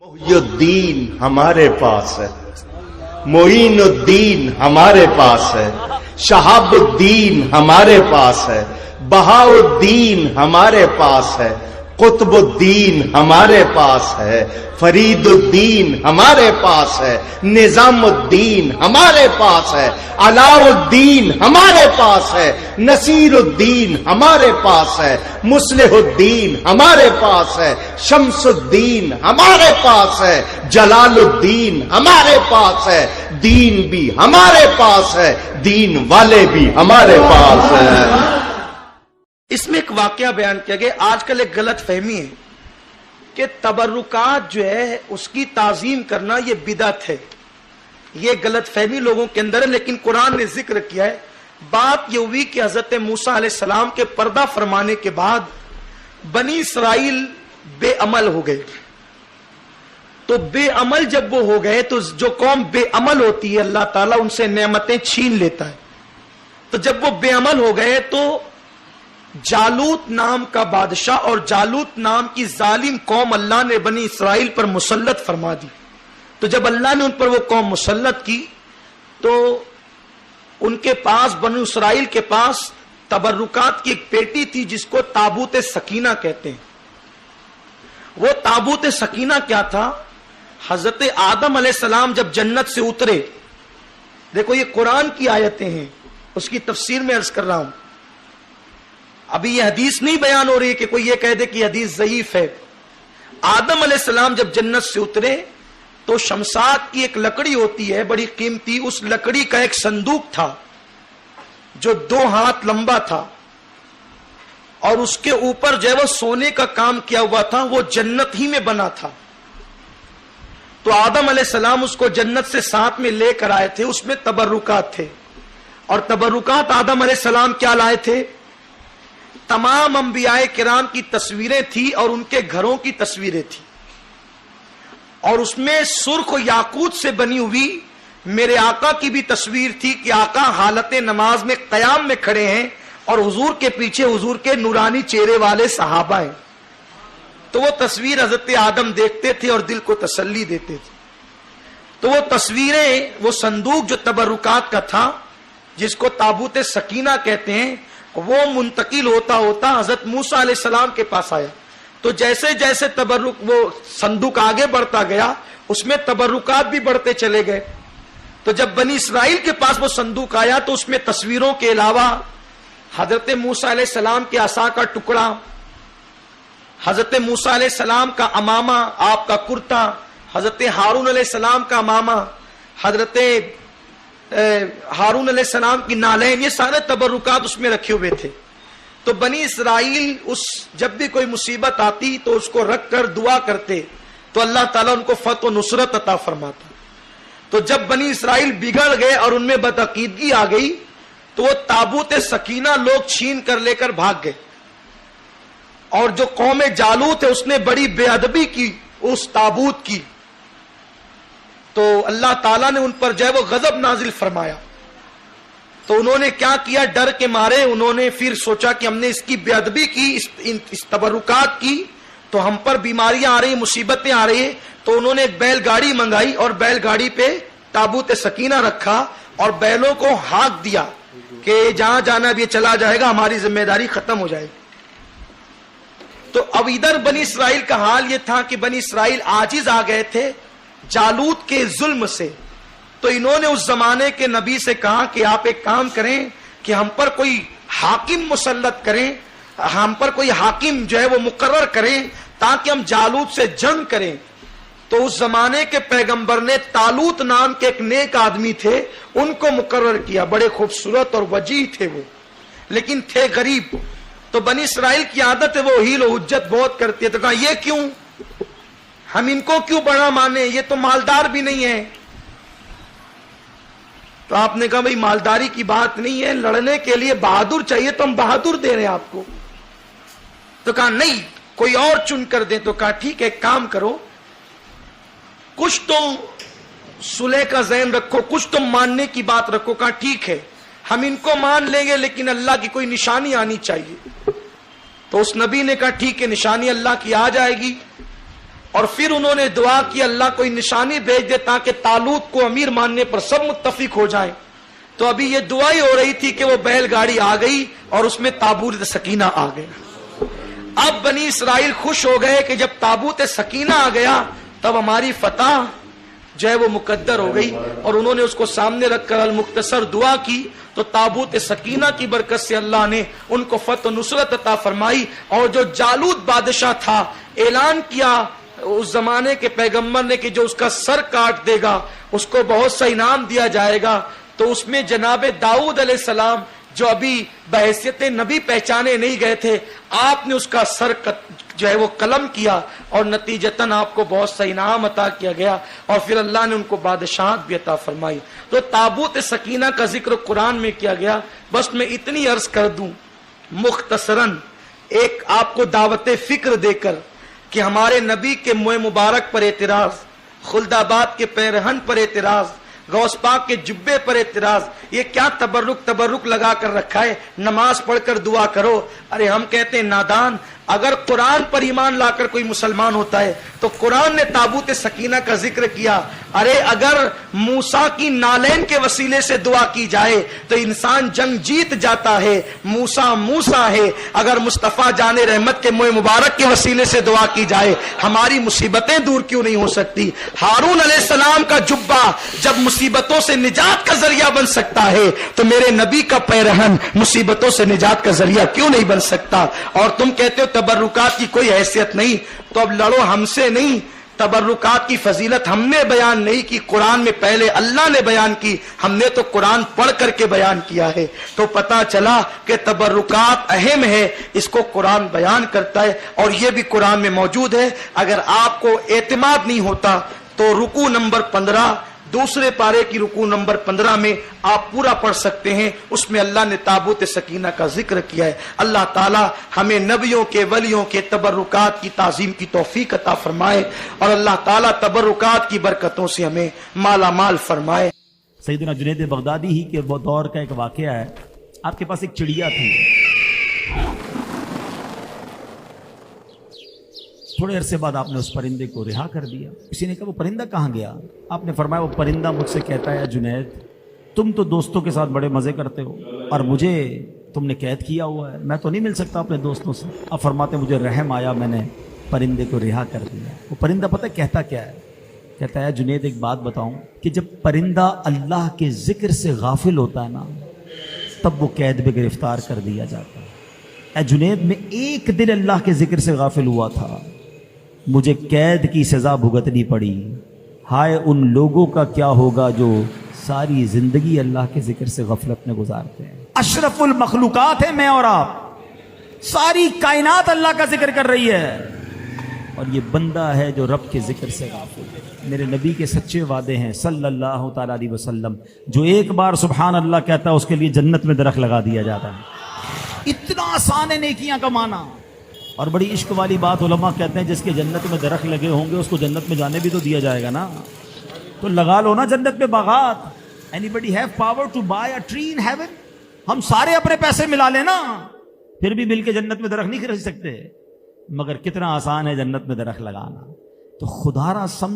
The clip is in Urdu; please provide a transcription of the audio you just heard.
الدین ہمارے پاس ہے، معین الدین ہمارے پاس ہے، شہاب الدین ہمارے پاس ہے، بہاء الدین ہمارے پاس ہے، قطب الدین ہمارے پاس ہے، فرید الدین ہمارے پاس ہے، نظام الدین ہمارے پاس ہے، علاء الدین ہمارے پاس ہے، نصیر الدین ہمارے پاس ہے، مصلح الدین ہمارے پاس ہے، شمس الدین ہمارے پاس ہے، جلال الدین ہمارے پاس ہے، دین بھی ہمارے پاس ہے، دین والے بھی ہمارے پاس ہے۔ اس میں ایک واقعہ بیان کیا گیا۔ آج کل ایک غلط فہمی ہے کہ تبرکات جو ہے اس کی تعظیم کرنا یہ بدعت ہے، یہ غلط فہمی لوگوں کے اندر ہے، لیکن قرآن نے ذکر کیا ہے۔ بات یہ ہوئی کہ حضرت موسیٰ علیہ السلام کے پردہ فرمانے کے بعد بنی اسرائیل بے عمل ہو گئے، تو بے عمل جب وہ ہو گئے تو جو قوم بے عمل ہوتی ہے اللہ تعالیٰ ان سے نعمتیں چھین لیتا ہے۔ تو جب وہ بے عمل ہو گئے تو جالوت نام کا بادشاہ اور جالوت نام کی ظالم قوم اللہ نے بنی اسرائیل پر مسلط فرما دی۔ تو جب اللہ نے ان پر وہ قوم مسلط کی تو ان کے پاس بنی اسرائیل کے پاس تبرکات کی ایک پیٹی تھی جس کو تابوت سکینہ کہتے ہیں۔ وہ تابوت سکینہ کیا تھا؟ حضرت آدم علیہ السلام جب جنت سے اترے، دیکھو یہ قرآن کی آیتیں ہیں، اس کی تفسیر میں عرض کر رہا ہوں، ابھی یہ حدیث نہیں بیان ہو رہی ہے کہ کوئی یہ کہہ دے کہ حدیث ضعیف ہے۔ آدم علیہ السلام جب جنت سے اترے تو شمشاد کی ایک لکڑی ہوتی ہے بڑی قیمتی، اس لکڑی کا ایک صندوق تھا جو 2 ہاتھ لمبا تھا اور اس کے اوپر جو ہے وہ سونے کا کام کیا ہوا تھا، وہ جنت ہی میں بنا تھا۔ تو آدم علیہ السلام اس کو جنت سے ساتھ میں لے کر آئے تھے، اس میں تبرکات تھے، اور تبرکات آدم علیہ السلام کیا لائے تھے؟ تمام انبیاء کرام کی تصویریں تھی اور ان کے گھروں کی تصویریں تھی، اور اس میں سرخ یاقوت سے بنی ہوئی میرے آقا کی بھی تصویر تھی کہ آقا حالت نماز میں قیام میں کھڑے ہیں اور حضور کے پیچھے حضور کے نورانی چہرے والے صحابہ ہیں۔ تو وہ تصویر حضرت آدم دیکھتے تھے اور دل کو تسلی دیتے تھے۔ تو وہ تصویریں، وہ صندوق جو تبرکات کا تھا جس کو تابوت سکینہ کہتے ہیں، وہ منتقل ہوتا ہوتا حضرت موسیٰ علیہ السلام کے پاس آیا۔ تو جیسے جیسے وہ صندوق آگے بڑھتا گیا اس میں تبرکات بھی بڑھتے چلے گئے۔ تو جب بنی اسرائیل کے پاس وہ صندوق آیا تو اس میں تصویروں کے علاوہ حضرت موسیٰ علیہ السلام کے عصا کا ٹکڑا، حضرت موسیٰ علیہ السلام کا امامہ، آپ کا کرتا، حضرت ہارون علیہ السلام کا امامہ، حضرت ہارون علیہ السلام کی نالین، یہ سارے تبرکات اس میں رکھے ہوئے تھے۔ تو بنی اسرائیل جب بھی کوئی مصیبت آتی تو اس کو رکھ کر دعا کرتے تو اللہ تعالیٰ ان کو فتح و نصرت عطا فرماتا۔ تو جب بنی اسرائیل بگڑ گئے اور ان میں بدعقیدگی آ گئی تو وہ تابوت سکینہ لوگ چھین کر لے کر بھاگ گئے، اور جو قوم جالوت ہے اس نے بڑی بے ادبی کی اس تابوت کی، تو اللہ تعالیٰ نے ان پر جو ہے وہ غضب نازل فرمایا۔ تو انہوں نے کیا کیا؟ ڈر کے مارے انہوں نے پھر سوچا کہ ہم نے اس کی بے ادبی کی، اس تبرکات کی تو ہم پر بیماریاں آ رہی، مصیبتیں آ رہی ہیں۔ تو انہوں نے ایک بیل گاڑی منگائی اور بیل گاڑی پہ تابوت سکینہ رکھا اور بیلوں کو ہانک دیا کہ جہاں جانا اب یہ چلا جائے گا، ہماری ذمہ داری ختم ہو جائے گی۔ تو اب ادھر بنی اسرائیل کا حال یہ تھا کہ بنی اسرائیل عاجز آ گئے تھے جالوت کے ظلم سے۔ تو انہوں نے اس زمانے کے نبی سے کہا کہ آپ ایک کام کریں کہ ہم پر کوئی حاکم مسلط کریں، ہم پر کوئی حاکم جو ہے وہ مقرر کریں تاکہ ہم جالوت سے جنگ کریں۔ تو اس زمانے کے پیغمبر نے طالوت نام کے ایک نیک آدمی تھے، ان کو مقرر کیا، بڑے خوبصورت اور وجیح تھے وہ، لیکن تھے غریب۔ تو بنی اسرائیل کی عادت ہے وہ حیل و حجت بہت کرتی ہے، تو کہا یہ کیوں، ہم ان کو کیوں بڑا مانے، یہ تو مالدار بھی نہیں ہے۔ تو آپ نے کہا بھئی مالداری کی بات نہیں ہے، لڑنے کے لیے بہادر چاہیے تو ہم بہادر دے رہے ہیں آپ کو۔ تو کہا نہیں کوئی اور چن کر دیں۔ تو کہا ٹھیک ہے ایک کام کرو، کچھ تم صلح کا ذہن رکھو، کچھ تم ماننے کی بات رکھو۔ کہا ٹھیک ہے ہم ان کو مان لیں گے لیکن اللہ کی کوئی نشانی آنی چاہیے۔ تو اس نبی نے کہا ٹھیک ہے نشانی اللہ کی آ جائے گی۔ اور پھر انہوں نے دعا کی اللہ کوئی نشانی بھیج دے تاکہ طالوت کو امیر ماننے پر سب متفق ہو جائیں. تو ابھی یہ دعا ہی ہو رہی تھی کہ وہ بیل گاڑی آ گئی اور اس میں تابوت سکینہ آ گیا. اب بنی اسرائیل خوش ہو گئے کہ جب تابوت سکینہ آ گیا تب ہماری فتح جو ہے وہ مقدر ہو گئی. اور انہوں نے اس کو سامنے رکھ کر المختصر دعا کی تو تابوت سکینہ کی برکت سے اللہ نے ان کو فتح و نصرت عطا فرمائی. اور جو جالوت بادشاہ تھا اعلان کیا اس زمانے کے پیغمبر نے کہ جو اس کا سر کاٹ دے گا اس کو بہت سا انعام دیا جائے گا. تو اس میں جناب داؤد علیہ السلام جو ابھی بحیثیت نبی پہچانے نہیں گئے تھے آپ نے اس کا سر جو ہے وہ قلم کیا اور نتیجتاً آپ کو بہت سا انعام عطا کیا گیا اور پھر اللہ نے ان کو بادشاہت بھی عطا فرمائی. تو تابوت سکینہ کا ذکر قرآن میں کیا گیا. بس میں اتنی عرض کر دوں مختصراً ایک آپ کو دعوت فکر دے کر کہ ہمارے نبی کے منہ مبارک پر اعتراض، خلدآباد کے پیرہن پر اعتراض، غوث پاک کے جبے پر اعتراض، یہ کیا تبرک لگا کر رکھا ہے، نماز پڑھ کر دعا کرو. ارے ہم کہتے ہیں نادان، اگر قرآن پر ایمان لا کر کوئی مسلمان ہوتا ہے تو قرآن نے تابوت سکینہ کا ذکر کیا. ارے اگر موسیٰ کی نالین کے وسیلے سے دعا کی جائے تو انسان جنگ جیت جاتا ہے. موسیٰ ہے. اگر مصطفیٰ جان رحمت کے منہ مبارک کے وسیلے سے دعا کی جائے ہماری مصیبتیں دور کیوں نہیں ہو سکتی؟ ہارون علیہ السلام کا جبہ جب مصیبتوں سے نجات کا ذریعہ بن سکتا ہے تو میرے نبی کا پیرہن مصیبتوں سے نجات کا ذریعہ کیوں نہیں بن سکتا؟ اور تم کہتے ہو تبرکات کی کوئی حیثیت نہیں، تو اب لڑو ہم سے نہیں. تبرکات کی فضیلت ہم نے بیان نہیں کی، قرآن میں پہلے اللہ نے بیان کی، ہم نے تو قرآن پڑھ کر کے بیان کیا ہے. تو پتا چلا کہ تبرکات اہم ہے، اس کو قرآن بیان کرتا ہے اور یہ بھی قرآن میں موجود ہے. اگر آپ کو اعتماد نہیں ہوتا تو رکوع نمبر 15 دوسرے پارے کی رکوع نمبر 15 میں آپ پورا پڑھ سکتے ہیں. اس میں اللہ نے تابوت سکینہ کا ذکر کیا ہے. اللہ تعالی ہمیں نبیوں کے ولیوں کے تبرکات کی تعظیم کی توفیق عطا فرمائے اور اللہ تعالی تبرکات کی برکتوں سے ہمیں مالا مال فرمائے. سیدنا جنید بغدادی ہی کے وہ دور کا ایک واقعہ ہے. آپ کے پاس ایک چڑیا تھی، تھوڑے عرصے بعد آپ نے اس پرندے کو رہا کر دیا. کسی نے کہا وہ پرندہ کہاں گیا؟ آپ نے فرمایا وہ پرندہ مجھ سے کہتا ہے جنید تم تو دوستوں کے ساتھ بڑے مزے کرتے ہو اور مجھے تم نے قید کیا ہوا ہے، میں تو نہیں مل سکتا اپنے دوستوں سے. آپ فرماتے مجھے رحم آیا، میں نے پرندے کو رہا کر دیا. وہ پرندہ پتہ کہتا کیا ہے؟ کہتا ہے جنید ایک بات بتاؤں کہ جب پرندہ اللہ کے ذکر سے غافل ہوتا ہے نا تب وہ قید میں گرفتار کر دیا جاتا ہے. اے جنید میں ایک دن اللہ کے ذکر سے غافل ہوا تھا، مجھے قید کی سزا بھگتنی پڑی. ہائے ان لوگوں کا کیا ہوگا جو ساری زندگی اللہ کے ذکر سے غفلت میں گزارتے ہیں. اشرف المخلوقات ہیں میں اور آپ، ساری کائنات اللہ کا ذکر کر رہی ہے اور یہ بندہ ہے جو رب کے ذکر سے غافل ہے. میرے نبی کے سچے وعدے ہیں صلی اللہ تعالی علیہ وسلم، جو ایک بار سبحان اللہ کہتا ہے اس کے لیے جنت میں درخت لگا دیا جاتا ہے. اتنا آسان ہے نیکیاں کمانا. اور بڑی عشق والی بات علماء کہتے ہیں جس کے جنت میں درخت لگے ہوں گے اس کو جنت میں جانے بھی تو دیا جائے گا نا. تو لگا لو نا جنت میں باغات. Anybody have power to buy a tree in heaven؟ ہم سارے اپنے پیسے ملا لیں نا پھر بھی مل کے جنت میں درخت نہیں خرید سکتے. مگر کتنا آسان ہے جنت میں درخت لگانا. تو خدا را سمجھ